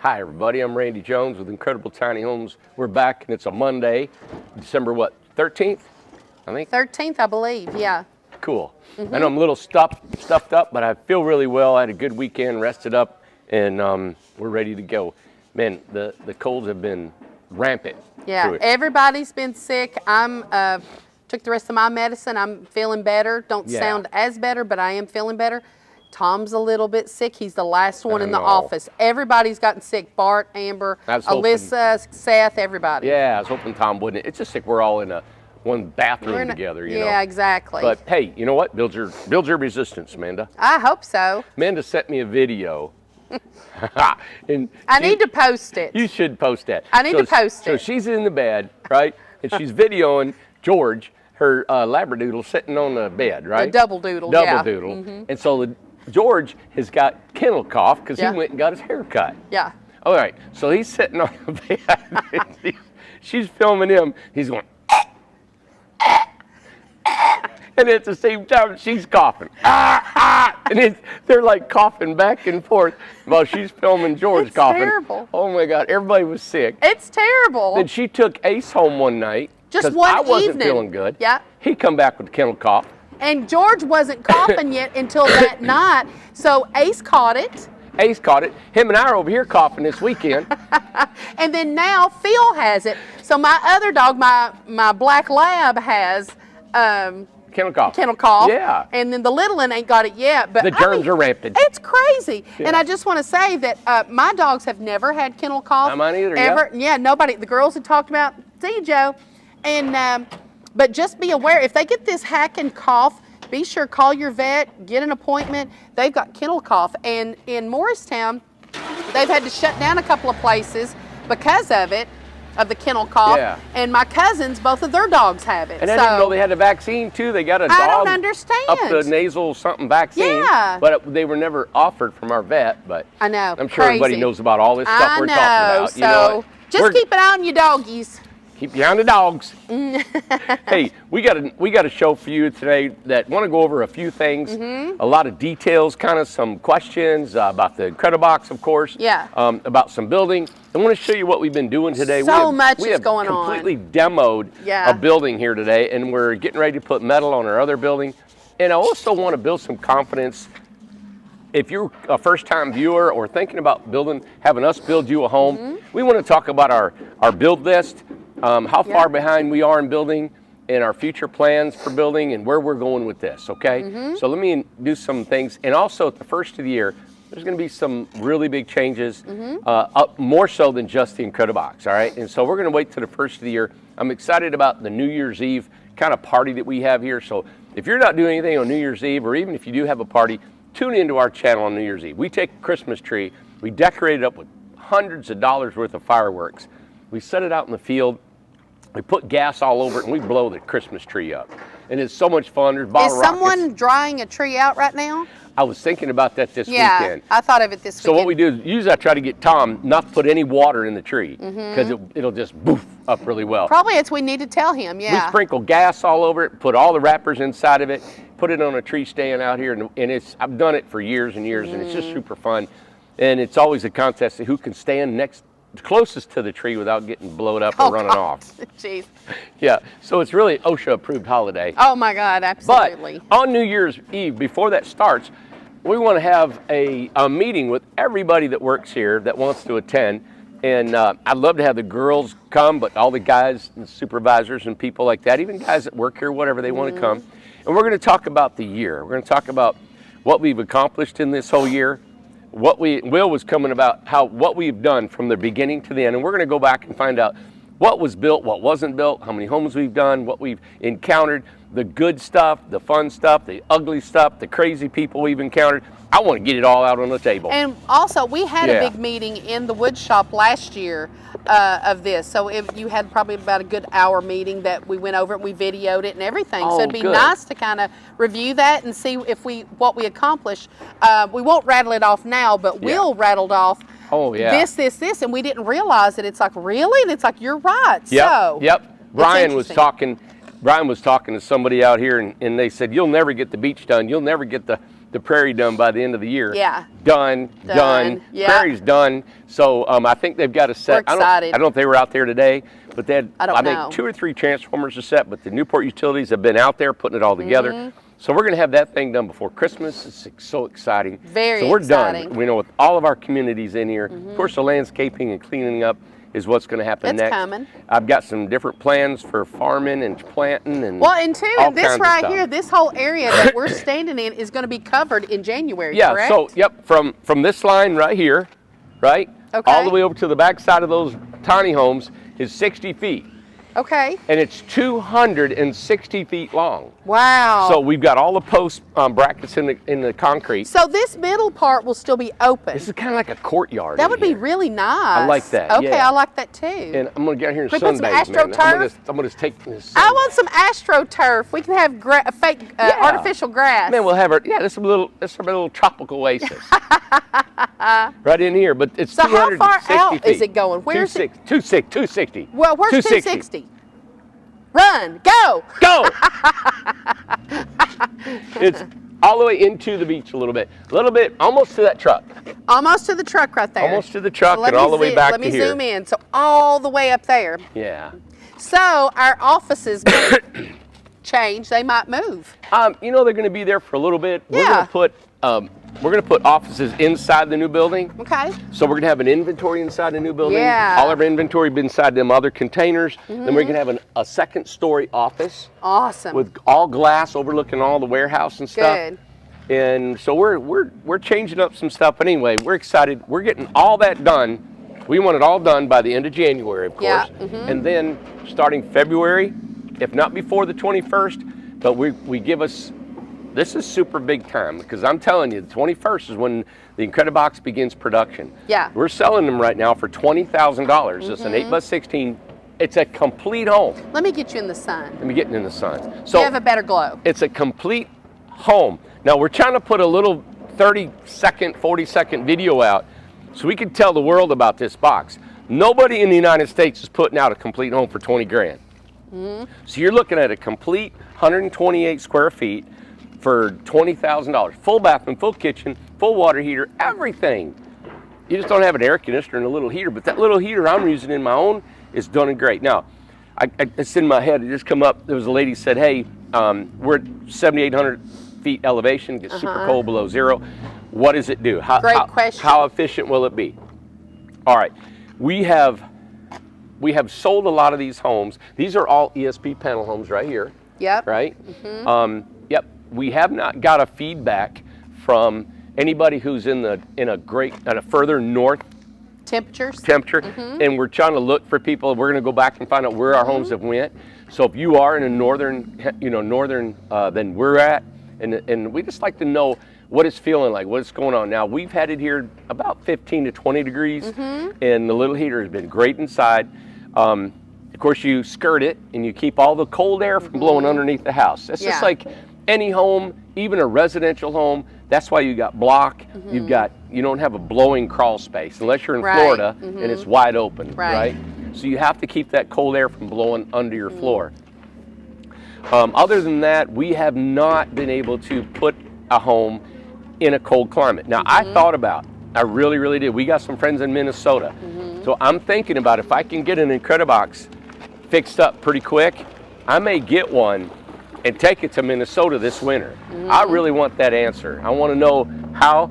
Hi everybody, I'm Randy Jones with Incredible Tiny Homes. We're back and it's a Monday, December what, 13th? I think. 13th, I believe, yeah. Cool. I know I'm a little stuffed up, but I feel really well. I had a good weekend, rested up, and we're ready to go. Man, the colds have been rampant. Yeah, everybody's been sick. Took the rest of my medicine. I'm feeling better. Don't sound as better, but I am feeling better. Tom's a little bit sick. He's the last one in the office. Everybody's gotten sick. Bart, Amber, Alyssa, Seth, everybody. Yeah, I was hoping Tom wouldn't. It's just like we're all in one bathroom together, you know. Yeah, exactly. But hey, you know what? Build your resistance, Amanda. I hope so. Amanda sent me a video. And I need to post it. You should post that. I need to post it. So she's in the bed, right? And she's videoing George, her Labradoodle, sitting on the bed, right? The double doodle, Double doodle. And so George has got kennel cough because he went and got his hair cut. Yeah. All right. So he's sitting on the bed. She's filming him. He's going, and at the same time, she's coughing. And they're like coughing back and forth while she's filming George coughing. It's terrible. Oh my God, everybody was sick. It's terrible. Then she took Ace home one night. Just one evening. I wasn't feeling good. Yeah. He come back with kennel cough. And George wasn't coughing yet until that night, so Ace caught it. Ace caught it. Him and I are over here coughing this weekend. And then now Phil has it. So my other dog, my black lab, has kennel cough. Kennel cough. Yeah. And then the little one ain't got it yet. But the germs are rampant. It's crazy. Yeah. And I just want to say that my dogs have never had kennel cough. Mine either. Ever. Yeah, nobody. The girls had talked about, see you, Joe. And but just be aware, if they get this hacking cough, be sure call your vet, get an appointment. They've got kennel cough. And in Morristown, they've had to shut down a couple of places because of it, of the kennel cough. Yeah. And my cousins, both of their dogs have it. And I didn't know they had a vaccine too. They got a dog I don't understand. up the nasal something vaccine. Yeah. But they were never offered from our vet. But I know. I'm sure everybody knows about all this stuff we're talking about. So you know, just keep an eye on your doggies. Keep your eye on the dogs. Hey, we got a show for you today that want to go over a few things, a lot of details, kind of some questions about the Incredibox, of course. Yeah. About some building. I want to show you what we've been doing today. We have completely demoed a building here today, and we're getting ready to put metal on our other building. And I also want to build some confidence. If you're a first-time viewer or thinking about having us build you a home, we want to talk about our build list. How far behind we are in building and our future plans for building and where we're going with this, okay? So let me do some things. And also at the first of the year, there's gonna be some really big changes, more so than just the Incredibox, all right? And so we're gonna wait till the first of the year. I'm excited about the New Year's Eve kind of party that we have here. So if you're not doing anything on New Year's Eve, or even if you do have a party, tune into our channel on New Year's Eve. We take a Christmas tree, we decorate it up with hundreds of dollars worth of fireworks. We set it out in the field. We put gas all over it and we blow the Christmas tree up. And it's so much fun. There's bottle rockets. Is someone drying a tree out right now? I was thinking about that this weekend. I thought of it this weekend. So what we do is usually I try to get Tom not to put any water in the tree because it'll just boof up really well. Probably we need to tell him, We sprinkle gas all over it, put all the wrappers inside of it, put it on a tree stand out here, and I've done it for years and years, and it's just super fun. And it's always a contest of who can stand closest to the tree without getting blown up or running off. Jeez. Yeah, so it's really OSHA approved holiday. Oh my God, absolutely. But on New Year's Eve, before that starts, we want to have a meeting with everybody that works here that wants to attend. And I'd love to have the girls come, but all the guys and supervisors and people like that, even guys that work here, whatever, they want to come. And we're going to talk about the year. We're going to talk about what we've accomplished in this whole year. Will was coming about what we've done from the beginning to the end, and we're going to go back and find out what was built, what wasn't built, how many homes we've done, what we've encountered, the good stuff, the fun stuff, the ugly stuff, the crazy people we've encountered. I want to get it all out on the table. And also, we had a big meeting in the wood shop last year of this. So you had probably about a good hour meeting that we went over it, we videoed it and everything. So it'd be nice to kind of review that and see what we accomplished. We won't rattle it off now, but Will rattled off this, and we didn't realize it. It's like, really? And it's like, you're right. Brian was talking to somebody out here, and they said, you'll never get the beach done. You'll never get the the Prairie done by the end of the year. Yeah. Done. Yeah. Prairie's done. So I think they've got a set. We're excited. I don't know if they were out there today, but they had, I think 2 or 3 transformers are set, but the Newport Utilities have been out there putting it all together. So we're going to have that thing done before Christmas. It's so exciting. Very So we're exciting. done. We know with all of our communities in here. Of course, the landscaping and cleaning up is what's going to happen next. It's coming. I've got some different plans for farming and planting and well, and too, all this kinds of right stuff. here, this whole area that we're standing in is going to be covered in January, Yeah, correct? so, yep, from this line right here, right? Okay. All the way over to the back side of those tiny homes is 60 feet. Okay. And it's 260 feet long. Wow. So we've got all the post brackets in the concrete. So this middle part will still be open. This is kind of like a courtyard. That would be really nice. I like that. Okay, yeah. I like that too. And I'm gonna get out here and Can we put some sunbathe, man. AstroTurf? I'm gonna take this. I want some AstroTurf. We can have fake artificial grass. Man, we'll have our this is a little tropical oasis right in here. But it's so how 260 far out feet. is it going? Where's it? 260. Well, where's 260? Run, go! Go! It's all the way into the beach a little bit, almost to that truck. Almost to the truck right there. Almost to the truck So and all the way back to here. Let me zoom in. So all the way up there. Yeah. So our offices might change. They might move. You know, they're going to be there for a little bit. Yeah. We're going to put offices inside the new building. Okay. So we're going to have an inventory inside the new building. Yeah. All of our inventory be inside them other containers. Then we're going to have a second story office. Awesome. With all glass overlooking all the warehouse and stuff. Good. And so we're changing up some stuff. But anyway, we're excited. We're getting all that done. We want it all done by the end of January, of course. Yeah. And then starting February, if not before the 21st, but we give us, this is super big time because I'm telling you, the 21st is when the Incredibox begins production. Yeah. We're selling them right now for $20,000. It's an 8x16. It's a complete home. Let me get you in the sun. Let me get in the sun. So you have a better glow. it's a complete home. Now we're trying to put a little 30-second, 40-second video out so we can tell the world about this box. Nobody in the United States is putting out a complete home for 20 grand. So you're looking at a complete 128 square feet for $20,000. Full bathroom, full kitchen, full water heater, everything. You just don't have an air conditioner and a little heater, but that little heater I'm using in my own is done great. Now, it's in my head, it just come up, there was a lady said, hey, we're at 7,800 feet elevation, gets super cold below zero. What does it do? Great question. How efficient will it be? All right, we have sold a lot of these homes. These are all ESP panel homes right here. Yep. Right? Yep. We have not got a feedback from anybody who's in a further north temperature, and we're trying to look for people. We're going to go back and find out where our homes have went. So if you are in a northern than we're at, and we just like to know what it's feeling like, what's going on. Now we've had it here about 15 to 20 degrees, and the little heater has been great inside. Of course, you skirt it and you keep all the cold air from blowing underneath the house. It's just like any home, even a residential home. That's why you got block. You don't have a blowing crawl space unless you're in Florida and it's wide open, right? So you have to keep that cold air from blowing under your floor. Other than that, we have not been able to put a home in a cold climate. Now I thought about, I really, really did. We got some friends in Minnesota. So I'm thinking about if I can get an Incredibox fixed up pretty quick, I may get one and take it to Minnesota this winter. I really want that answer. I want to know how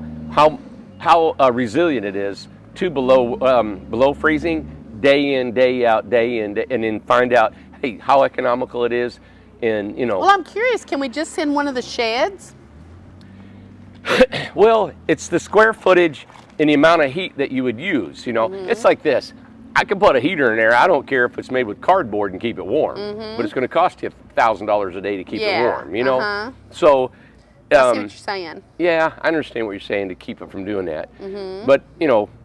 resilient it is to below freezing, day in, day out, and then find out, hey, how economical it is. And Well, I'm curious. Can we just send one of the sheds? Well, it's the square footage and the amount of heat that you would use. It's like this. I can put a heater in there. I don't care if it's made with cardboard and keep it warm, but it's going to cost you $1,000 a day to keep it warm. So, I see what you're saying. Yeah, I understand what you're saying to keep it from doing that. But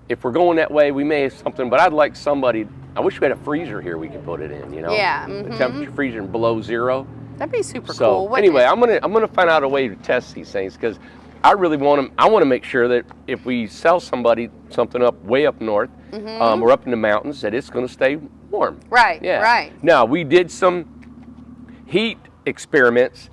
if we're going that way, we may have something. But I'd like somebody. I wish we had a freezer here we could put it in. Yeah. The temperature freezer below zero. That'd be super So cool. anyway, I'm gonna find out a way to test these things because I really want them. I want to make sure that if we sell somebody something way up north, or up in the mountains, that it's going to stay warm. Right. Yeah. Right. Now we did some heat experiments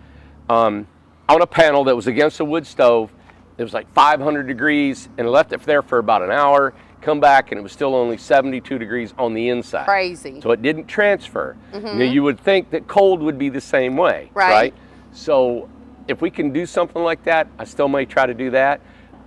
on on a panel that was against a wood stove. It was like 500 degrees, and I left it there for about an hour. Come back, and it was still only 72 degrees on the inside. Crazy. So it didn't transfer. Now, you would think that cold would be the same way, right? So if we can do something like that, I still may try to do that.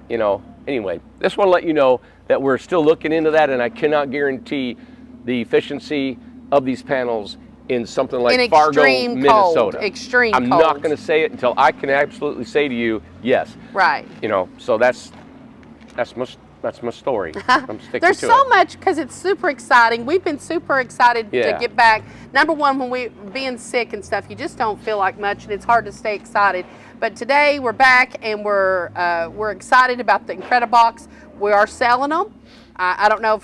You know, anyway, just want to let you know that we're still looking into that, and I cannot guarantee the efficiency of these panels in something like Fargo, Minnesota. Extreme cold. I'm not going to say it until I can absolutely say to you, yes. Right. You know, so that's my story. I'm sticking There's to so it. much, because it's super exciting. We've been super excited to get back. Number one, when we being sick and stuff, you just don't feel like much, and it's hard to stay excited. But today we're back, and we're excited about the Incredibox. We are selling them. I don't know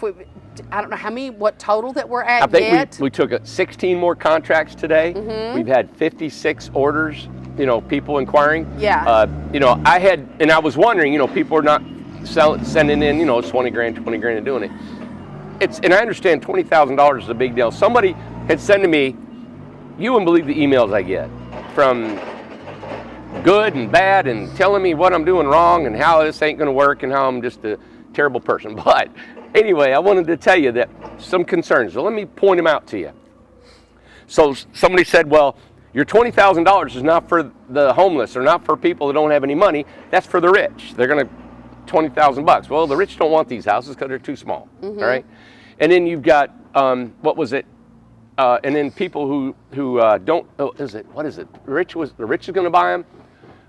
what total that we're at. I think we took 16 more contracts today. We've had 56 orders. You know, people inquiring. Yeah. You know, I was wondering. You know, people are not sending in, you know, 20 grand and doing it. And I understand $20,000 is a big deal. Somebody had sent to me, you wouldn't believe the emails I get from good and bad and telling me what I'm doing wrong and how this ain't gonna work and how I'm just a terrible person. But anyway, I wanted to tell you that some concerns. So let me point them out to you. So somebody said, well, your $20,000 is not for the homeless or not for people that don't have any money. That's for the rich. They're gonna $20,000. Well, the rich don't want these houses because they're too small. All right, and then you've got what was it? And then people who don't. Oh, what is it? The rich is going to buy them,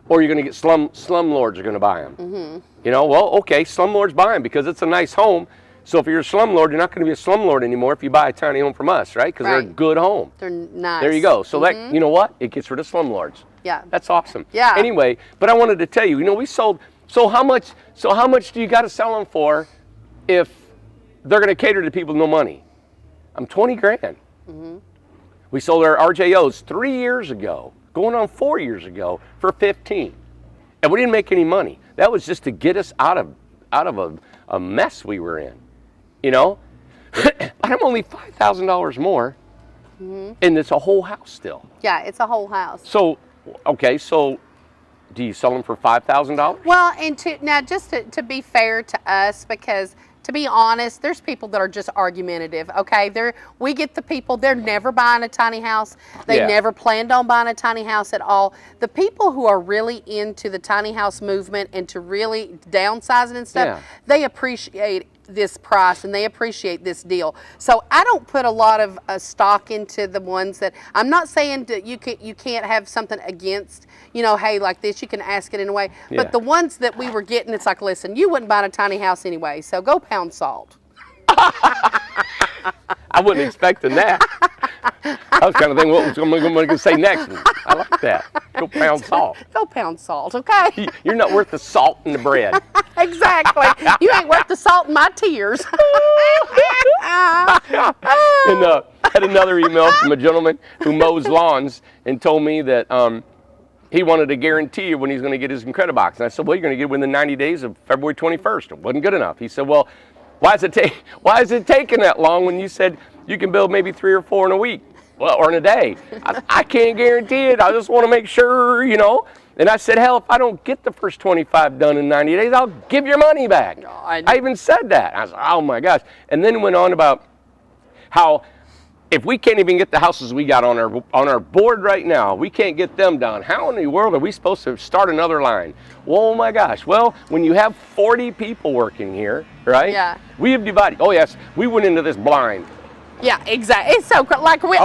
or you're going to get slumlords are going to buy them. You know, well, okay, slumlords buy them because it's a nice home. So if you're a slumlord, you're not going to be a slumlord anymore if you buy a tiny home from us, right? Because they're a good home. They're nice. There you go. So that, you know what? It gets rid of slumlords. Yeah. That's awesome. Yeah. Anyway, but I wanted to tell you, you know, we sold. So how much do you got to sell them for if they're going to cater to people with no money? I'm 20 grand. We sold our RJOs 3 years ago, going on 4 years ago, for 15. And we didn't make any money. That was just to get us out of a mess we were in, you know? But I'm only $5,000 more, and it's a whole house still. Yeah, it's a whole house. So, okay, so do you sell them for $5,000? Well, and to be fair to us, because to be honest, there's people that are just argumentative. Okay, we get the people, they're never buying a tiny house. They never planned on buying a tiny house at all. The people who are really into the tiny house movement and to really downsizing and stuff, they appreciate this price and they appreciate this deal. So I don't put a lot of stock into the ones that, I'm not saying that you can't have something against, you know, hey, like this, you can ask it in a way. But the ones that we were getting, it's like, listen, you wouldn't buy a tiny house anyway, so go pound salt. I wasn't expecting that. I was kind of thinking, what was I'm going to say next? I like that. Go pound salt. Go pound salt, okay? You're not worth the salt in the bread. Exactly. You ain't worth the salt in my tears. And I had another email from a gentleman who mows lawns and told me that he wanted a guarantee when he's going to get his Incredibox. And I said, well, you're going to get it within 90 days of February 21st. It wasn't good enough. He said, well, why is it taking that long when you said you can build maybe 3 or 4 in a week? Well, or in a day. I can't guarantee it. I just want to make sure, you know. And I said, hell, if I don't get the first 25 done in 90 days, I'll give your money back. I even said that. I was like, oh my gosh. And then went on about how if we can't even get the houses we got on our board right now, we can't get them done. How in the world are we supposed to start another line? Oh my gosh. Well, when you have 40 people working here, right? Yeah. We have divided. Oh yes, we went into this blind. Yeah, exactly. It's so like we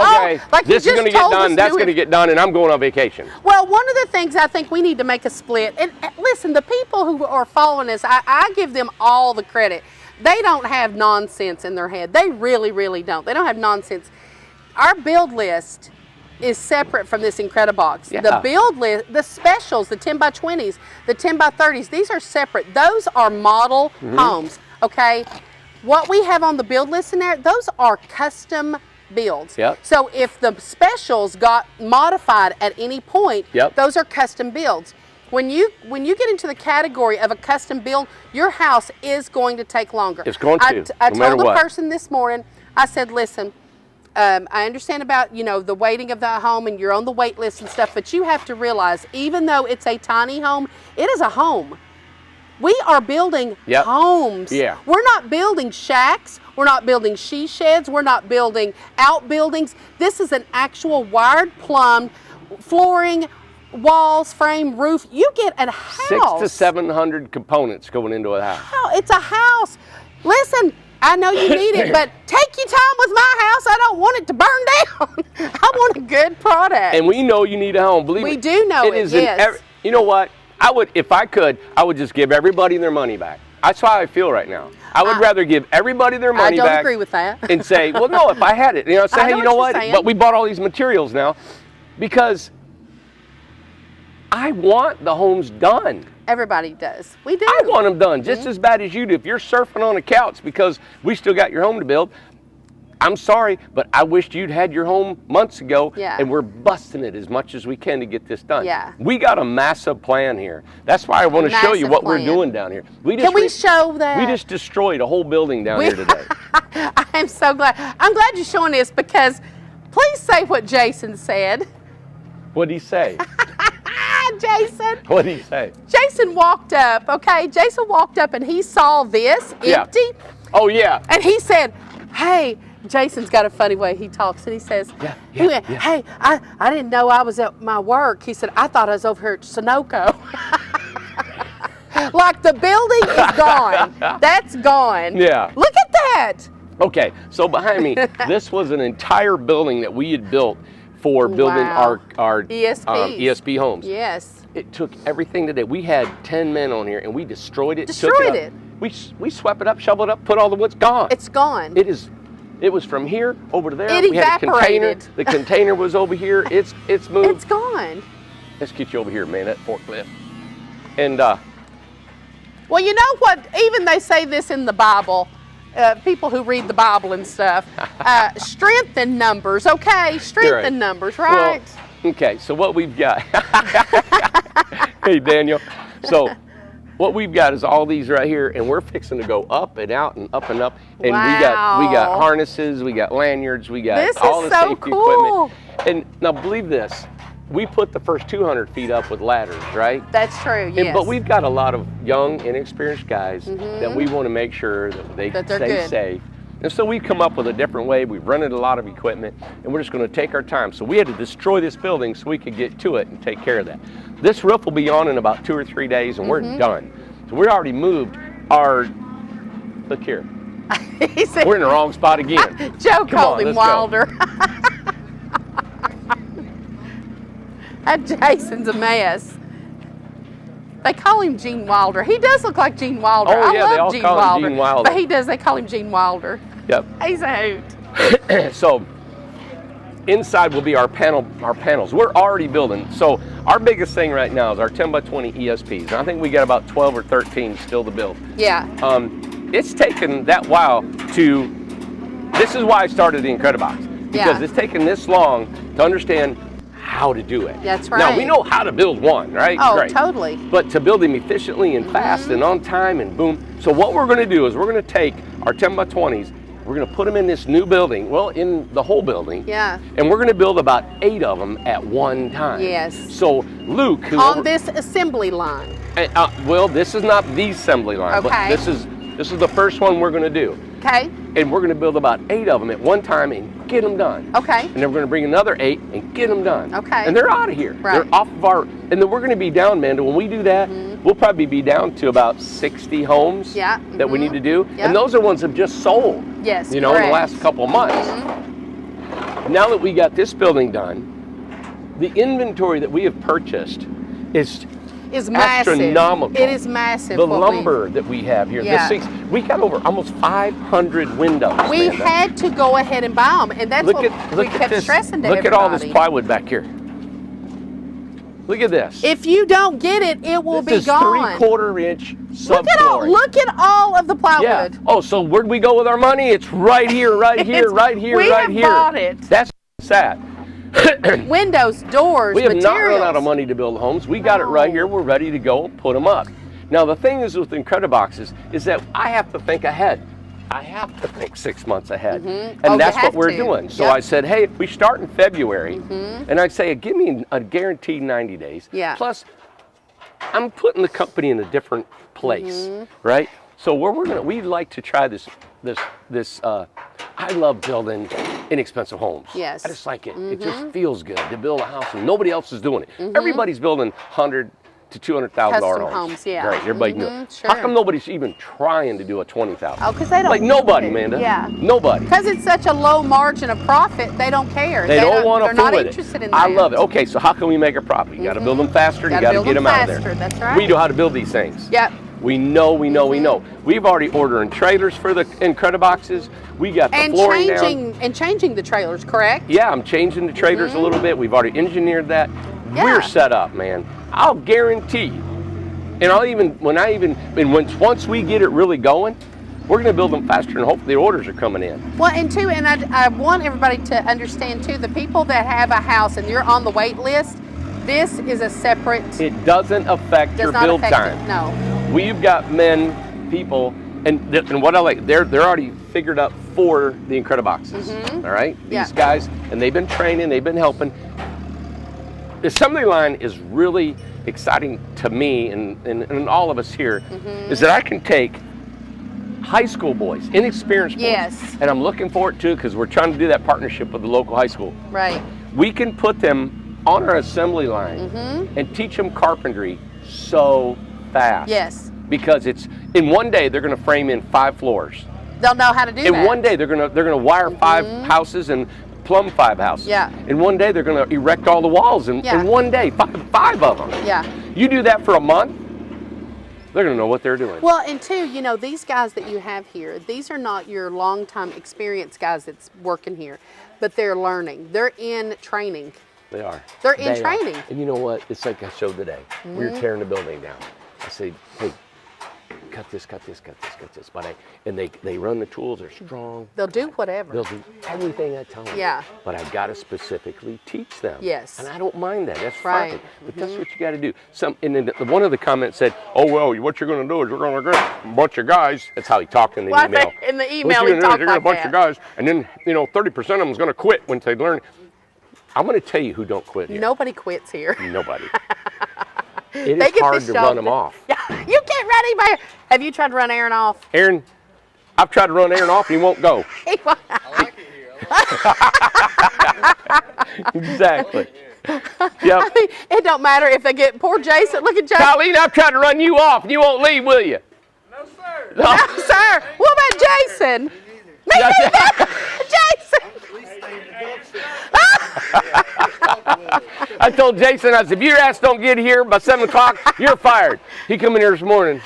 this is going to get done, that's going to get done, and I'm going on vacation. Well, one of the things I think we need to make a split, and listen, the people who are following us, I give them all the credit. They don't have nonsense in their head. They really, really don't. They don't have nonsense. Our build list is separate from this Incredibox. Yeah. The build list, the specials, the 10 by 20s, the 10 by 30s, these are separate. Those are model homes, okay? What we have on the build list in there, those are custom builds. Yep. So if the specials got modified at any point, those are custom builds. When you get into the category of a custom build, your house is going to take longer. It's going to. I told the person this morning, I said, listen, I understand about, the waiting of the home and you're on the wait list and stuff, but you have to realize, even though it's a tiny home, it is a home. We are building homes. Yeah. We're not building shacks. We're not building she sheds. We're not building outbuildings. This is an actual wired, plumbed, flooring, walls, frame, roof. You get a house. 600 to 700 components going into a house. Oh, it's a house. Listen, I know you need it, but take your time with my house. I don't want it to burn down. I want a good product. And we know you need a home. Believe me. We do know it, yes. You know what? I would, if I could, I would just give everybody their money back. That's how I feel right now. I would rather give everybody their money back. I don't agree with that. And say, well, no, if I had it, say, hey, you know what? But we bought all these materials now because I want the homes done. Everybody does. We do. I want them done just as bad as you do. If you're surfing on a couch because we still got your home to build, I'm sorry, but I wished you'd had your home months ago, and we're busting it as much as we can to get this done. Yeah. We got a massive plan here. That's why I want to show you what we're doing down here. Can we show that? We just destroyed a whole building down here today. I'm so glad. I'm glad you're showing this because please say what Jason said. What'd he say? Jason. What'd he say? Jason walked up, okay? Jason walked up and he saw this empty. Oh, yeah. And he said, hey, Jason's got a funny way he talks, and he says, he went, hey, I didn't know I was at my work. He said, I thought I was over here at Sunoco. Like the building is gone. That's gone. Yeah. Look at that. Okay, so behind me, this was an entire building that we had built for building our ESP homes. Yes. It took everything today. We had 10 men on here, and we destroyed it. Destroyed it. We swept it up, shoveled it up, put all the wood's gone. It's gone. It was from here over to there. It we had a container. evaporated. The container was over here. It's moved. It's gone. Let's get you over here, man. That forklift. And well, you know what? Even they say this in the Bible. People who read the Bible and stuff. Strength in numbers, okay? Strength in numbers, right? Well, okay, so what we've got. Hey, Daniel. So what we've got is all these right here, and we're fixing to go up and out and up and up. And we got harnesses, we got lanyards, we got all the safety equipment. And now believe this, we put the first 200 feet up with ladders, right? That's true, yes. But we've got a lot of young, inexperienced guys that we want to make sure that they stay safe. And so we've come up with a different way. We've rented a lot of equipment, and we're just going to take our time. So we had to destroy this building so we could get to it and take care of that. This roof will be on in about 2 or 3 days, and we're done. So we already moved our, look here. We're in the wrong spot again. Joe called him Wilder. That Jason's a mess. They call him Gene Wilder. He does look like Gene Wilder. Oh, yeah, I love Gene Wilder. But they call him Gene Wilder. Yep. He's a hoot. So inside will be our panels. We're already building. So our biggest thing right now is our 10 by 20 ESPs. And I think we got about 12 or 13 still to build. Yeah. It's taken that while this is why I started the Incredibox. Because it's taken this long to understand how to do it. That's right. Now, we know how to build one, right? Oh, Great. totally. But to build them efficiently and fast and on time and boom. So what we're going to do is we're going to take our 10 by 20s, we're going to put them in this new building, well, in the whole building. Yeah. And we're going to build about 8 of them at one time. Yes. So Luke, on this assembly line. Well, this is not the assembly line, okay. But this is the first one we're going to do. Okay. And we're going to build about 8 of them at one time and get them done. Okay. And then we're going to bring another 8 and get them done. Okay. And they're out of here. Right. They're off of and then we're going to be down, Amanda. When we do that, we'll probably be down to about 60 homes that we need to do. Yep. And those are ones that have just sold. Yes, in the last couple of months. Now that we got this building done, the inventory that we have purchased is massive. Astronomical. It is massive. The lumber that we have here. Yeah. We got over almost 500 windows. We Amanda. had to go ahead and buy them, and that's what we kept stressing to everybody. Look at all this plywood back here. Look at this. If you don't get it, it will be gone. 3/4 inch subflooring. Look at all of the plywood. Yeah. Oh, so where'd we go with our money? It's right here, right here, right here, right here. We have bought it. That's sad. Windows, doors, we have materials. not run out of money to build homes. We got it right here. We're ready to go put them up. Now the thing is with Incrediboxes is that I have to think ahead. I have to think 6 months ahead. Mm-hmm. And that's what we're doing. So yep. I said, hey, we start in February, and I say, give me a guaranteed 90 days. Yeah. Plus, I'm putting the company in a different place, right? So we'd like to try this. I love building inexpensive homes. Yes. I just like it. It just feels good to build a house, and nobody else is doing it. Everybody's building $100,000 to $200,000 homes. Yeah. Right. Everybody doing. Sure. How come nobody's even trying to do a $20,000? Oh, because they don't. Like nobody, Amanda. Yeah. Nobody. Because it's such a low margin of profit, they don't care. They don't want to They're fool not with interested it. in that. I love it. Okay, so how can we make a profit? You got to build them faster. You got to get them out of there. That's right. We know how to build these things. Yep. We know. We've already ordered trailers for the Incrediboxes. We got the flooring down. And changing the trailers, correct? Yeah, I'm changing the trailers a little bit. We've already engineered that. Yeah. We're set up, man. I'll guarantee you. And once we get it really going, we're going to build them faster, and hopefully the orders are coming in. Well, and I want everybody to understand too, the people that have a house and you're on the wait list, this is a separate. It doesn't affect your build time. No. We've got people, and what I like, they're already figured up for the Incrediboxes. All right, these guys, and they've been training, they've been helping. The assembly line is really exciting to me and all of us here, is that I can take high school boys, inexperienced boys, and I'm looking forward to it because we're trying to do that partnership with the local high school. Right. We can put them on our assembly line and teach them carpentry so fast. Yes. Because it's in one day they're going to frame in 5 floors. They'll know how to do that. In one day they're going to wire 5 houses and plumb 5 houses. Yeah. In one day they're going to erect all the walls in one day, 5 of them. Yeah. You do that for a month, they're going to know what they're doing. Well, and two, these guys that you have here, these are not your long-time experienced guys that's working here, but they're learning. They're in training. They are. They're in training. And you know what? It's like I showed today. We were tearing the building down. I said, hey, cut this. And they run the tools, they're strong. They'll do whatever. They'll do everything I tell them. Yeah. But I got to specifically teach them. Yes. And I don't mind that. That's right. fine. But that's what you got to do. And then one of the comments said, oh, well, what you're going to do is you're going to get a bunch of guys. That's how he talked in the email. In the email, he talked like that. You're going to get a bunch of guys, and then, 30% of them is going to quit once they learn. I'm going to tell you who don't quit here. Nobody quits here. Nobody. It is hard to run them off. Yeah, you can't run anybody. Have you tried to run Aaron off? Aaron, I've tried to run Aaron off and he won't go. He won't. I like it here. Exactly. Yep. It don't matter if they get poor Jason. Look at Jason. Colleen, I've tried to run you off and you won't leave, will you? No, sir. No, sir. What about Jason? Me neither. Jason. I told Jason, I said, if your ass don't get here by 7 o'clock, you're fired. He come in here this morning.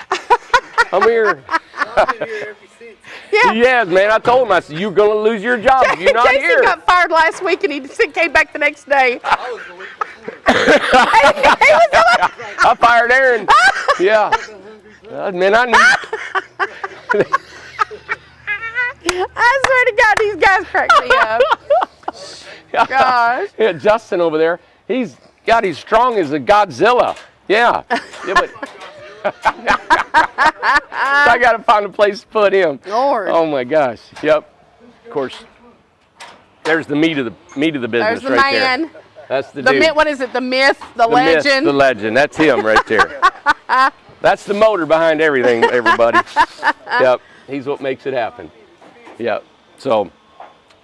I'm here. I've been here ever since. Yeah. Yes, man. I told him, I said, you're going to lose your job if you're not Jason here. got fired last week and he came back the next day. I was the week before. I fired Aaron. Yeah. Man, I need. I swear to God, these guys crack me up. Gosh. Yeah, Justin over there, he's strong as a Godzilla. Yeah. Yeah, but I got to find a place to put him. Lord. Oh my gosh. Yep. Of course. There's the meat of the business. There's the right man. There. That's the dude. What is it? The myth, the myth, legend. the legend. That's him right there. That's the motor behind everything, everybody. Yep. He's what makes it happen. Yep. So,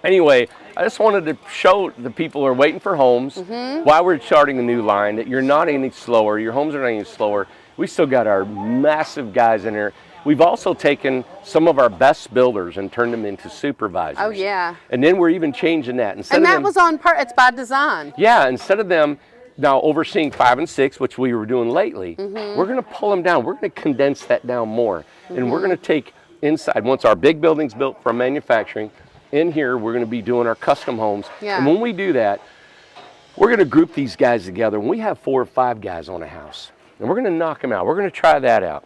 anyway, I just wanted to show the people who are waiting for homes while we're starting a new line that you're not any slower. Your homes are not any slower. We still got our massive guys in there. We've also taken some of our best builders and turned them into supervisors. Oh, yeah. And then we're even changing that. And that was on part. It's by design. Yeah, instead of them now overseeing 5 and 6, which we were doing lately, we're going to pull them down. We're going to condense that down more. And we're going to take inside, once our big building's built from manufacturing, in here we're going to be doing our custom homes. Yeah. And when we do that, we're going to group these guys together. And we have 4 or 5 guys on a house. And we're going to knock them out. We're going to try that out.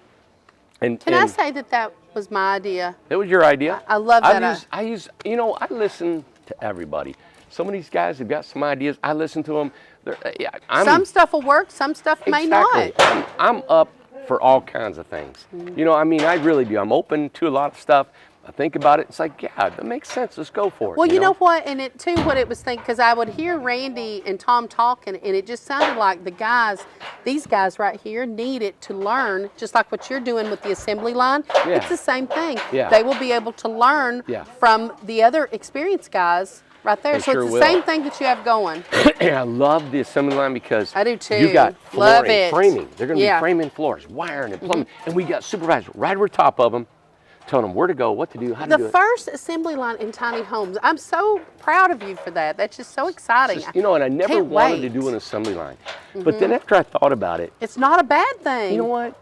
And Can I say that was my idea? It was your idea. I love that. I listen to everybody. Some of these guys have got some ideas. I listen to them. Some stuff will work. Some stuff may not. I'm up for all kinds of things. I really do. I'm open to a lot of stuff. I think about it. It's like, yeah, that makes sense. Let's go for it. Well, you know what? And it too, what it was thinking, because I would hear Randy and Tom talking, and it just sounded like these guys right here need it to learn, just like what you're doing with the assembly line. Yeah. It's the same thing. Yeah. They will be able to learn from the other experienced guys right there. So sure it's the will. same thing that you have going. And I love the assembly line because I do too. You got Love flooring, it. framing. They're going to Yeah. be framing floors, wiring and plumbing, and we got supervisors right over top of them, telling them where to go, what to do, how to do The it. first assembly line in tiny homes. I'm so proud of you for that. That's just so exciting. Just, you know, and I never Can't wanted wait. to do an assembly line, but then after I thought about it, It's not a bad thing. you know what?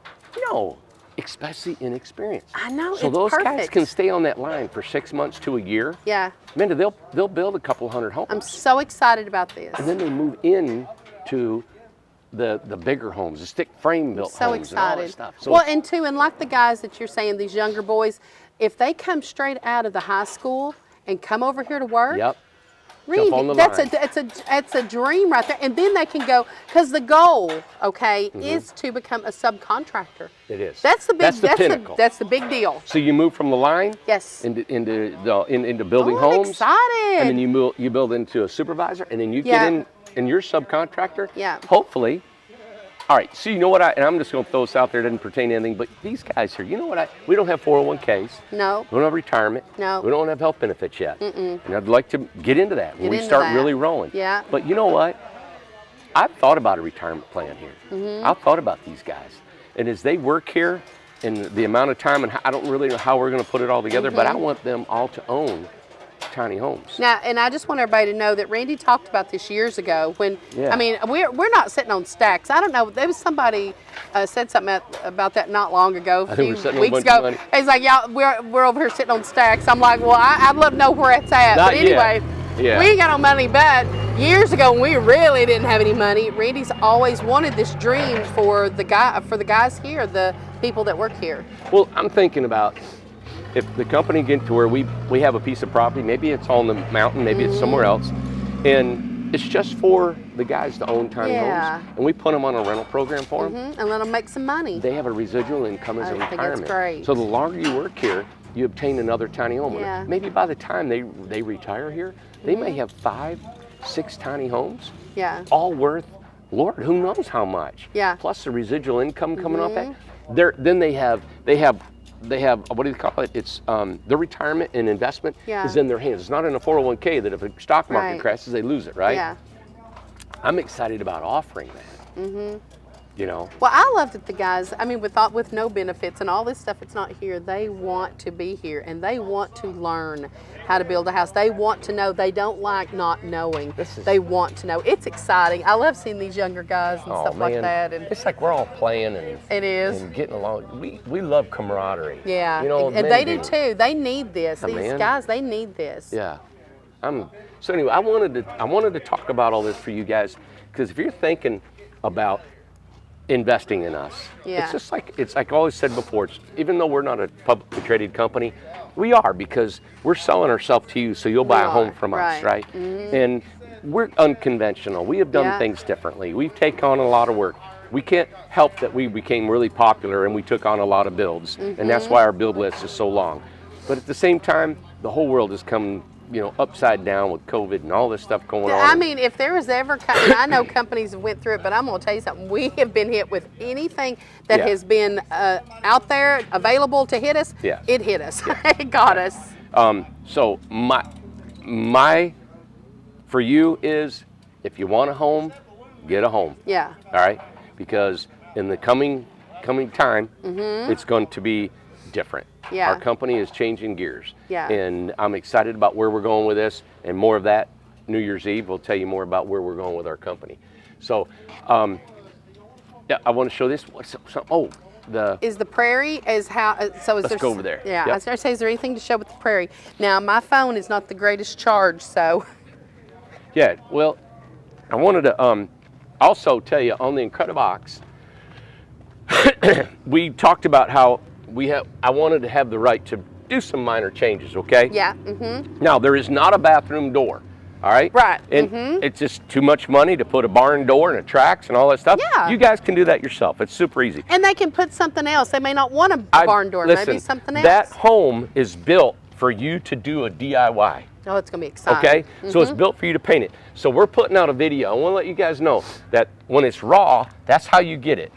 No, especially inexperienced. I know, So it's those guys perfect. can stay on that line for 6 months to a year. Yeah. Amanda, they'll build a couple hundred homes. I'm so excited about this. And then they move in to the bigger homes, the stick frame built So homes and all that excited. stuff. So Well, and like the guys that you're saying, these younger boys, if they come straight out of the high school and come over here to work, yep. Reed, on the that's line. it's a dream right there. And then they can go, because the goal, okay, Mm-hmm. is to become a subcontractor. It is. That's the big. That's the pinnacle. That's the big deal. So you move from the line Yes. into building Oh, I'm homes, excited. and then you build into a supervisor, and then you Yeah. get in and you're a subcontractor. Yeah. Hopefully. All right. So you know what and I'm just going to throw this out there. It doesn't pertain to anything, but these guys here, you know what we don't have 401ks. No. We don't have retirement. No. We don't have health benefits yet. And I'd like to get into that when we into start that. really rolling. Yeah. But you know what? I've thought about a retirement plan here. Mm-hmm. I've thought about these guys. And as they work here and the amount of time, and I don't really know how we're going to put it all together, but I Mm-hmm. want them all to own tiny homes. Now, and I just want everybody to know that Randy talked about this years ago. When Yeah. I mean, we're not sitting on stacks. I don't know. There was somebody said something about that not long ago, a I think few we're sitting on a weeks bunch ago. of money. He's like, "Yeah, we're over here sitting on stacks." I'm like, "Well, I'd love to know where it's at." Not But anyway, yet. Yeah. we ain't got no money. But years ago, when we really didn't have any money, Randy's always wanted this dream for the guys here, the people that work here. Well, I'm thinking about if the company get to where we have a piece of property, maybe it's on the mountain, maybe it's somewhere else, and it's just for the guys to own tiny Yeah. homes, and we put them on a rental program for them. And let them make some money. They have a residual income as a I think that's retirement. great. So the longer you work here, you obtain another tiny home. And Yeah. maybe by the time they retire here, they may have 5, 6 tiny homes, Yeah. all worth, Lord, who knows how much. Yeah. Plus the residual income coming off that. Then they have what do you call it? It's their retirement and investment Yeah. is in their hands. It's not in a 401k that if a stock market Right. crashes, they lose it, right? Yeah. I'm excited about offering that. You know. Well, I love that the guys, I mean, with no benefits and all this stuff, it's not here. They want to be here and they want to learn how to build a house. They want to know. They don't like not knowing. They want to know. It's exciting. I love seeing these younger guys and stuff like that. And it's like we're all playing and it is. and getting along. We love camaraderie. Yeah, You know, and men they do too. They need this. These man. guys, they need this. Yeah. So anyway, I wanted to talk about all this for you guys because if you're thinking about investing in us, Yeah. it's like I always said before. Even though we're not a publicly traded company, we are because we're selling ourselves to you, so you'll buy a home from us, right? And we're unconventional. We have done Yeah. things differently. We've taken on a lot of work. We can't help that we became really popular and we took on a lot of builds, and that's why our build list is so long. But at the same time, the whole world has come, upside down with COVID and all this stuff going on. I mean, if there was ever, and I know companies have went through it, but I'm going to tell you something. We have been hit with anything that Yeah. has been out there available to hit us. Yeah. It hit us. It got us. So my for you is if you want a home, get a home. Yeah. All right, because in the coming time, it's going to be different. Yeah. Our company is changing gears. Yeah. And I'm excited about where we're going with this, and more of that New Year's Eve. We'll tell you more about where we're going with our company. So, yeah, I want to show this. Is the prairie how? So is Let's there? go over there. Yeah. Yep. I was going to say, is there anything to show with the prairie? Now, my phone is not the greatest charge, so. Yeah. Well, I wanted to also tell you on the Incredibox, we talked about how I wanted to have the right to do some minor changes. Okay. Yeah. Now there is not a bathroom door All right? Right. And it's just too much money to put a barn door and a tracks and all that stuff. Yeah. You guys can do that yourself. It's super easy. And they can put something else. They may not want a barn door, Listen, maybe something else. that home is built for you to do a DIY. Oh, it's going to be exciting. Okay? So it's built for you to paint it. So we're putting out a video. I want to let you guys know that when it's raw, that's how you get it.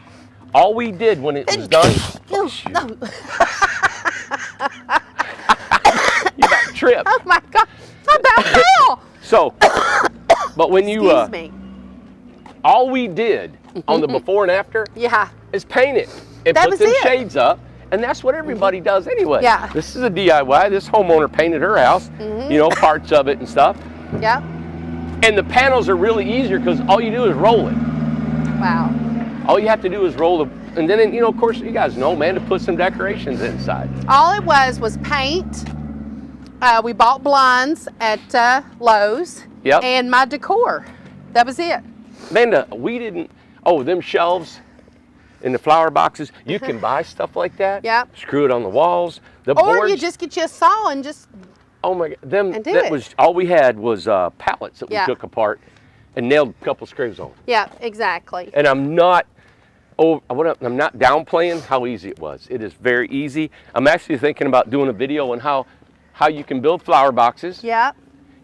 All we did when it was done. No. You about to trip. Oh my God. I'm about hell. So, but when you, Excuse me. all we did on the before and after Yeah. is paint it. It That puts was them it. shades up, and that's what everybody does anyway. Yeah. This is a DIY. This homeowner painted her house, you know, parts of it and stuff. Yeah. And the panels are really easier because all you do is roll it. Wow. All you have to do is roll the, and then, you know, of course, you guys know, man, to put some decorations inside. All it was paint. We bought blinds at Lowe's. Yep. And my decor. That was it. Amanda, we didn't, oh, them shelves in the flower boxes, you can buy stuff like that. Yep. Screw it on the walls. The Or boards, you just get you a saw and just, oh my God, them, and do that it. was, all we had was pallets that we Yeah. took apart and nailed a couple screws on. yeah, exactly. And I'm not downplaying how easy it was. It is very easy. I'm actually thinking about doing a video on how you can build flower boxes. Yeah.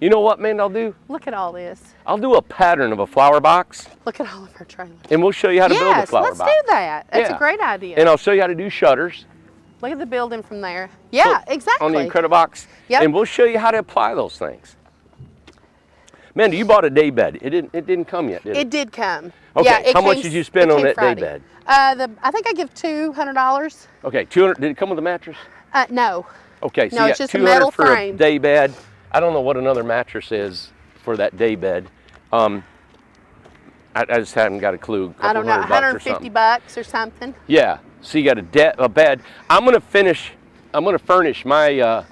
You know what, man, I'll do? Look at all this. I'll do a pattern of a flower box, Look at all of our trailers. and we'll show you how to build a Yes, flower let's box. do that. That's Yeah. a great idea. And I'll show you how to do shutters. Look at the building from there. Yeah, exactly. On the Incredibox. Yep. And we'll show you how to apply those things. Amanda, you bought a day bed. It didn't come yet, did it? It did come. Okay, Yeah, it how much came- did you spend it on came that day Friday. bed? I think I give $200. Okay, 200. Did it come with a mattress? No. Okay, so No, you it's got just a 200 metal for frame. a day bed. I don't know what another mattress is for that day bed. I just haven't got a clue. I don't know, $200 or 150 something. bucks or something. Yeah. So you got a bed. I'm gonna furnish my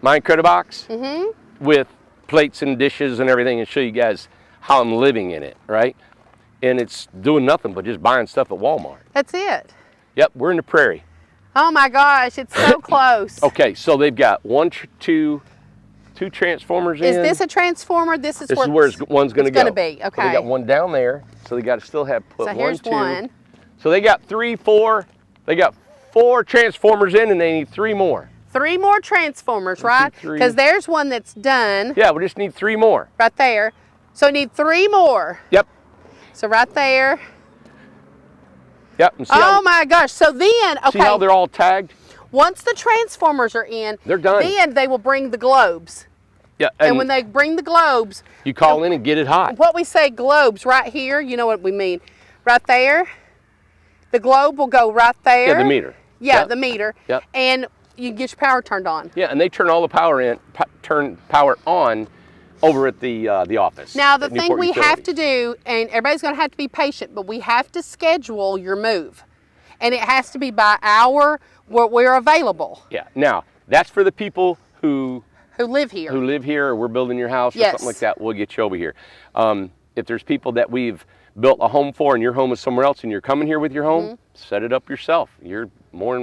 my Incredibox with plates and dishes and everything, and show you guys how I'm living in it, right? And it's doing nothing but just buying stuff at Walmart. That's it. Yep, we're in the prairie. Oh my gosh, it's so close. Okay, so they've got two transformers Is in. this a transformer? This is This where is where one's going to go. It's going to be, So okay. they got one down there, so they got to still have put So one, here's two. one. So they got 3, 4. They got 4 transformers in, and they need 3 more. 3 more transformers, right? 3. Because there's one that's done Yeah, we just need 3 more. right there. So we need 3 more. Yep. So right there. Yep. And see, Oh my gosh. So then, see how okay, they're all tagged? once the transformers are in, They're done. then they will bring the globes. Yeah. And when they bring the globes, you call in and get it hot. what we say globes right here, you know what we mean. Right there, the globe will go right there. Yeah, the meter. Yeah, Yep. the meter. Yep. And you get your power turned on. Yeah, and they turn all the power turn power on over at the office. Now, the at thing Newport we have to Utilities. do, and everybody's going to have to be patient, but we have to schedule your move. And it has to be by hour where we're available, Yeah. Now, that's for the people who who live here. live here, or we're building your house or Yes. something like that, we'll get you over here. If there's people that we've built a home for and your home is somewhere else and you're coming here with your home, Mm-hmm. set it up yourself. You're more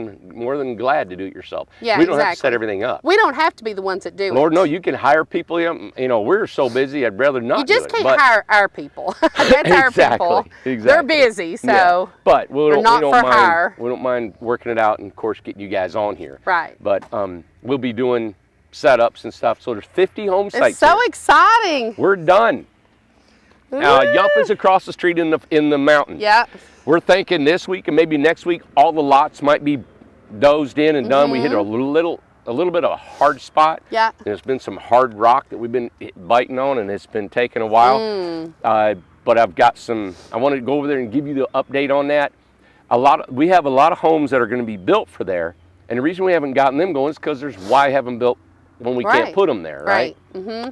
than glad to do it yourself. Yeah, we don't have to exactly. set everything up. We don't have to be the ones that do Lord, it. no, you can hire people. You know, we're so busy, I'd rather not You just do it. can't hire our people. That's our people. Exactly. They're busy, so. Yeah. But we they're not don't for mind, hire. We don't mind working it out and, of course, getting you guys on here. Right. But we'll be doing setups and stuff. So there's 50 home sites It's so here. exciting. We're done. Yelp is across the street in the mountain. Yep. We're thinking this week and maybe next week all the lots might be dozed in and done. We hit a little bit of a hard spot. Mm-hmm. Yeah. There's been some hard rock that we've been biting on, and it's been taking a while. Mm. But I've got some. I wanted to go over there and give you the update on that. We have a lot of homes that are going to be built for there, and the reason we haven't gotten them going is because there's why haven't built when we can't Right. put them there, right? Mm-hmm.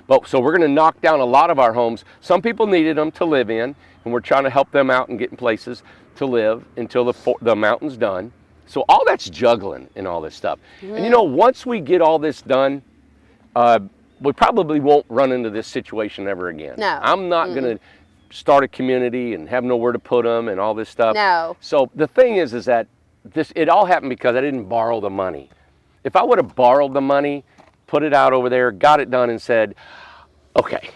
But so we're going to knock down a lot of our homes. Some people needed them to live in, and we're trying to help them out and getting places to live until the mountain's done. So all that's juggling and all this stuff. And you know, once we get all this done, we probably won't run into this situation ever again. No. I'm not going to start a community and have nowhere to put them and all this stuff. No. So the thing is that it all happened because I didn't borrow the money. If I would have borrowed the money, put it out over there, got it done, and said, Okay,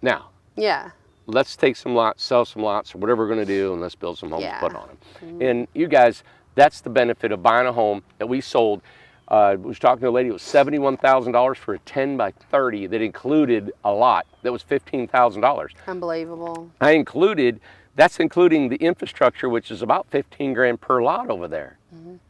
now. Yeah. Let's take some lots, sell some lots, or whatever we're going to do, and let's build some homes, Yeah. put on them. And you guys, that's the benefit of buying a home that we sold. I was talking to a lady, it was $71,000 for a 10 by 30 that included a lot that was $15,000. Unbelievable. That's including the infrastructure, which is about 15 grand per lot over there.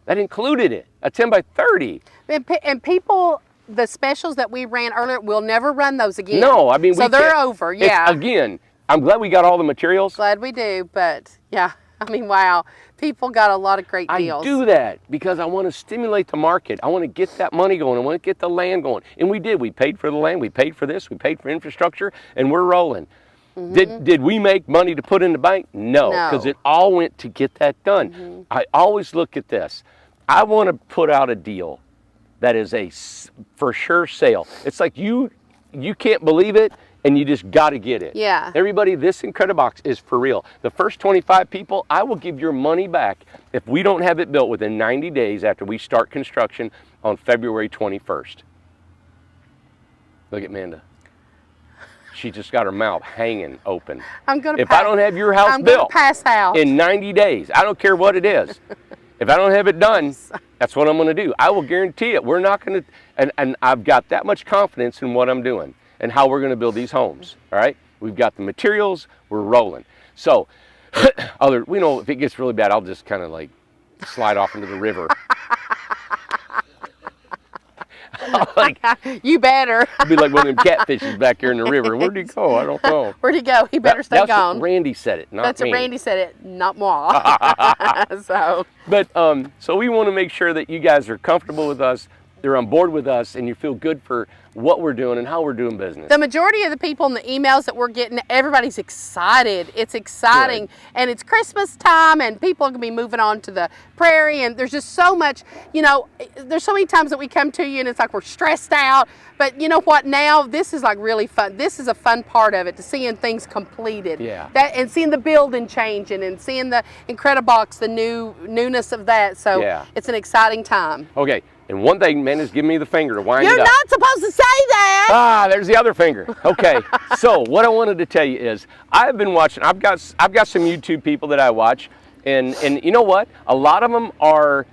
That included it, a 10 by 30. And people, the specials that we ran earlier, we'll never run those again. No, I mean, so they're over, yeah. Again, I'm glad we got all the materials. Glad we do, but yeah, I mean, wow. People got a lot of great deals. I do that because I want to stimulate the market. I want to get that money going. I want to get the land going. And we did. We paid for the land. We paid for this. We paid for infrastructure, and we're rolling. Did we make money to put in the bank? No, because it all went to get that done. I always look at this. I want to put out a deal that is a for sure sale. It's like you can't believe it, and you just got to get it. Yeah. Everybody, this Incredibox is for real. The first 25 people, I will give your money back if we don't have it built within 90 days after we start construction on February 21st. Look at Amanda. She just got her mouth hanging open. If I don't have your house built pass out in 90 days, I don't care what it is. If I don't have it done, that's what I'm going to do. I will guarantee it. We're not going to, and I've got that much confidence in what I'm doing and how we're going to build these homes. All right, we've got the materials. We're rolling. So, we know if it gets really bad, I'll just kind of like slide off into the river. Like, you better. It'd be like one of them catfishes back here in the river. Where'd he go? I don't know. Where'd he go? He better stay gone. Randy said it, not me. That's what Randy said it, not moi. So. But so we want to make sure that you guys are comfortable with us, they're on board with us, and you feel good for what we're doing and how we're doing business. The majority of the people in the emails that we're getting, everybody's excited. It's exciting. Good. And it's Christmas time, and people are going to be moving on to the prairie, and there's just so much, there's so many times that we come to you and it's like we're stressed out. But you know what, now this is like really fun. This is a fun part of it, to seeing things completed. Yeah. And seeing the building changing and seeing the Incredibox, the newness of that. So yeah. It's an exciting time. Okay. And one thing, man, is give me the finger to wind You're it up. not supposed to say that. Ah, there's the other finger. Okay. So what I wanted to tell you is I've been watching. I've got some YouTube people that I watch, and you know what? A lot of them are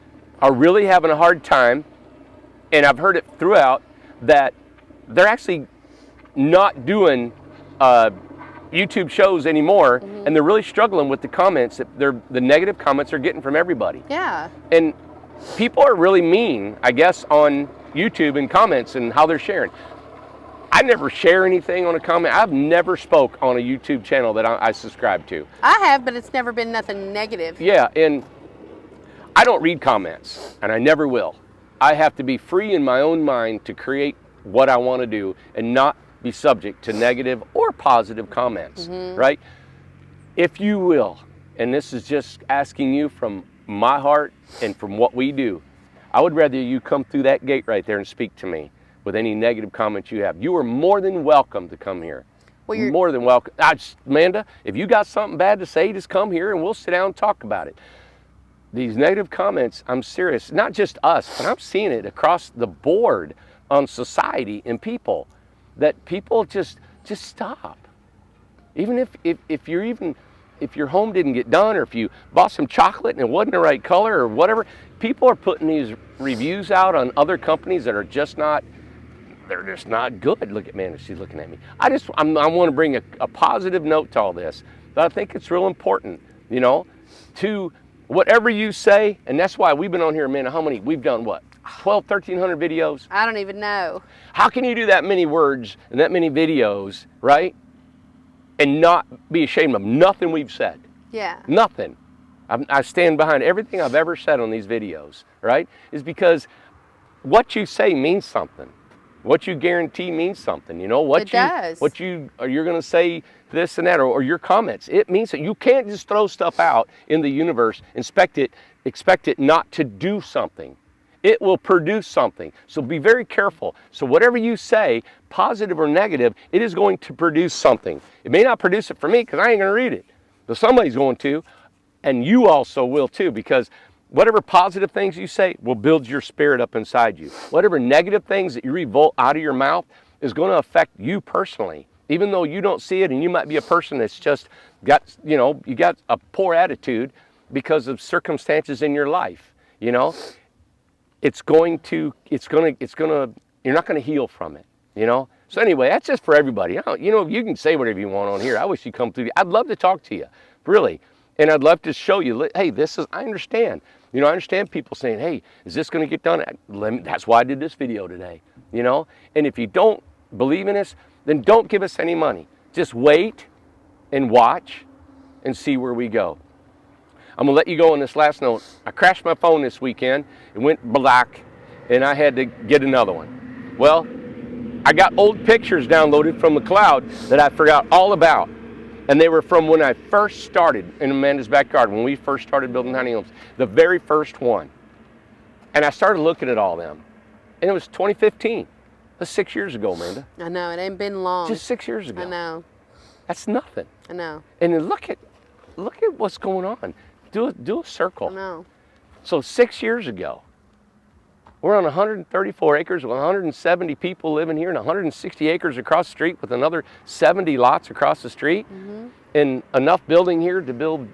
really having a hard time, and I've heard it throughout that they're actually not doing YouTube shows anymore, and they're really struggling with the comments that the negative comments they're getting from everybody. Yeah. And people are really mean, I guess, on YouTube and comments and how they're sharing. I never share anything on a comment. I've never spoke on a YouTube channel that I subscribe to. I have, but it's never been nothing negative. Yeah, and I don't read comments, and I never will. I have to be free in my own mind to create what I want to do and not be subject to negative or positive comments, right? If you will, and this is just asking you from my heart and from what we do, I would rather you come through that gate right there and speak to me with any negative comments you have. You are more than welcome to come here. Well, you're more than welcome. Amanda, if you got something bad to say, just come here and we'll sit down and talk about it. These negative comments, I'm serious, not just us, but I'm seeing it across the board on society and people, that people just stop. Even if your home didn't get done, or if you bought some chocolate and it wasn't the right color or whatever, people are putting these reviews out on other companies that are just not good. Look at Amanda, she's looking at me. I want to bring a positive note to all this, but I think it's real important, to whatever you say, and that's why we've been on here, Amanda, how many? We've done what? 1,300 videos? I don't even know. How can you do that many words and that many videos, right? And not be ashamed of nothing we've said. Yeah. Nothing. I stand behind everything I've ever said on these videos, right? Is because what you say means something. What you guarantee means something. What you're going to say this and that, or your comments. It means that you can't just throw stuff out in the universe, expect it not to do something. It will produce something. So be very careful. So whatever you say, positive or negative, it is going to produce something. It may not produce it for me because I ain't going to read it. But somebody's going to, and you also will too, because whatever positive things you say will build your spirit up inside you. Whatever negative things that you revolt out of your mouth, is going to affect you personally. Even though you don't see it, and you might be a person that's just got, you know, you got a poor attitude because of circumstances in your life, you know, you're not going to heal from it, you know? So anyway, that's just for everybody. You know, you can say whatever you want on here. I wish you'd come through. I'd love to talk to you, really. And I'd love to show you, hey, I understand. You know, I understand people saying, hey, is this going to get done? That's why I did this video today, you know? And if you don't believe in us, then don't give us any money. Just wait and watch and see where we go. I'm going to let you go on this last note. I crashed my phone this weekend. It went black, and I had to get another one. Well, I got old pictures downloaded from the cloud that I forgot all about. And they were from when I first started in Amanda's backyard, when we first started building tiny homes, the very first one. And I started looking at all them. And it was 2015. That's 6 years ago, Amanda. I know, it ain't been long. Just 6 years ago. I know. That's nothing. I know. And then look at what's going on. Do a circle. I know. So 6 years ago, we're on 134 acres with 170 people living here, and 160 acres across the street with another 70 lots across the street, and enough building here to build,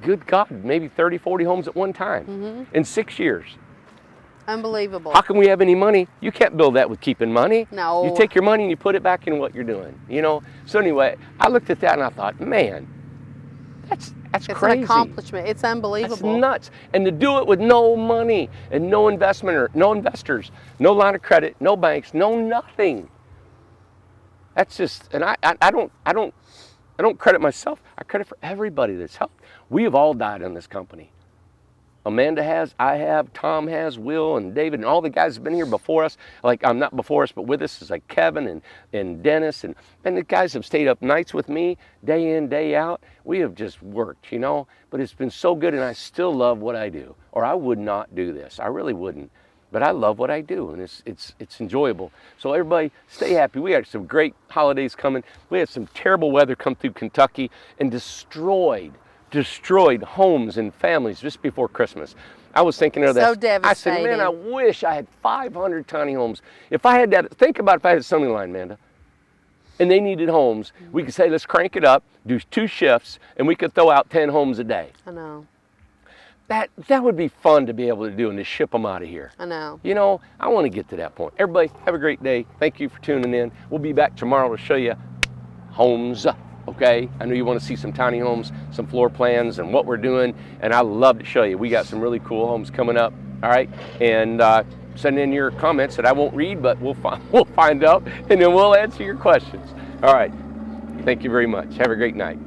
good God, maybe 30, 40 homes at one time in 6 years. Unbelievable. How can we have any money? You can't build that with keeping money. No. You take your money and you put it back in what you're doing, you know? So anyway, I looked at that and I thought, man, that's it's crazy. An accomplishment. It's unbelievable. That's nuts. And to do it with no money and no investment or no investors, no line of credit, no banks, no nothing. That's just, and I don't credit myself. I credit for everybody that's helped. We have all died in this company. Amanda has, I have, Tom has, Will and David and all the guys have been here before us. Like, I'm not before us, but with us is like Kevin and Dennis. And the guys have stayed up nights with me, day in, day out. We have just worked, you know. But it's been so good, and I still love what I do. Or I would not do this. I really wouldn't. But I love what I do, and it's enjoyable. So everybody, stay happy. We had some great holidays coming. We had some terrible weather come through Kentucky and destroyed homes and families just before Christmas. I was thinking of that. So devastating. I said, man, I wish I had 500 tiny homes. If I had that, think about if I had a Sunny Line, Amanda, and they needed homes, we could say, let's crank it up, do 2 shifts, and we could throw out 10 homes a day. I know. That would be fun to be able to do and to ship them out of here. I know. You know, I want to get to that point. Everybody, have a great day. Thank you for tuning in. We'll be back tomorrow to show you homes. Okay, I know you want to see some tiny homes, some floor plans, and what we're doing, and I love to show you. We got some really cool homes coming up. All right, and send in your comments that I won't read, but we'll find out, and then we'll answer your questions. All right, thank you very much. Have a great night.